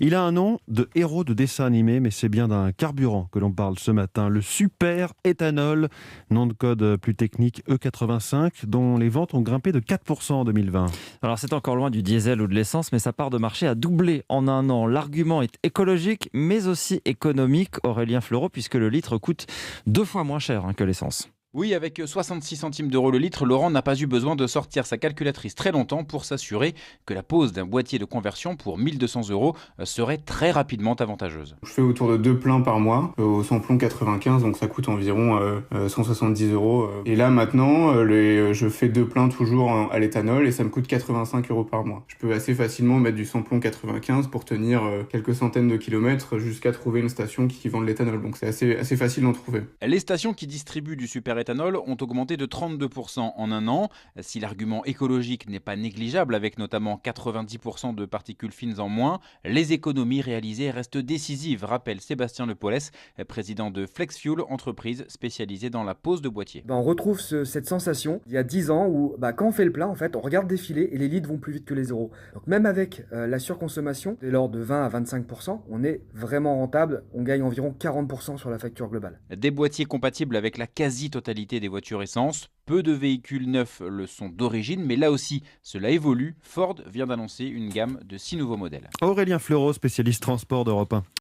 Il a un nom de héros de dessin animé, mais c'est bien d'un carburant que l'on parle ce matin, le super éthanol, nom de code plus technique E85, dont les ventes ont grimpé de 4% en 2020. Alors c'est encore loin du diesel ou de l'essence, mais sa part de marché a doublé en un an. L'argument est écologique, mais aussi économique, Aurélien Fleureau, puisque le litre coûte 2 fois moins cher que l'essence. Oui, avec 66 centimes d'euros le litre, Laurent n'a pas eu besoin de sortir sa calculatrice très longtemps pour s'assurer que la pose d'un boîtier de conversion pour 1200 euros serait très rapidement avantageuse. Je fais autour de 2 pleins par mois au samplon 95, donc ça coûte environ 170 euros. Et là maintenant, je fais 2 pleins toujours à l'éthanol et ça me coûte 85 euros par mois. Je peux assez facilement mettre du samplon 95 pour tenir quelques centaines de kilomètres jusqu'à trouver une station qui vend de l'éthanol. Donc c'est assez facile d'en trouver. Les stations qui distribuent du super éthanol ont augmenté de 32% en un an. Si l'argument écologique n'est pas négligeable, avec notamment 90% de particules fines en moins, les économies réalisées restent décisives, rappelle Sébastien Lepollès, président de FlexFuel, entreprise spécialisée dans la pose de boîtiers. On retrouve cette sensation il y a 10 ans où quand on fait le plein, en fait, on regarde défiler et les litres vont plus vite que les zéros. Donc même avec la surconsommation, dès lors de 20 à 25%, on est vraiment rentable, on gagne environ 40% sur la facture globale. Des boîtiers compatibles avec la quasi-totalité des voitures essence. Peu de véhicules neufs le sont d'origine, mais là aussi, cela évolue. Ford vient d'annoncer une gamme de 6 nouveaux modèles. Aurélien Fleureau, spécialiste transport d'Europe 1.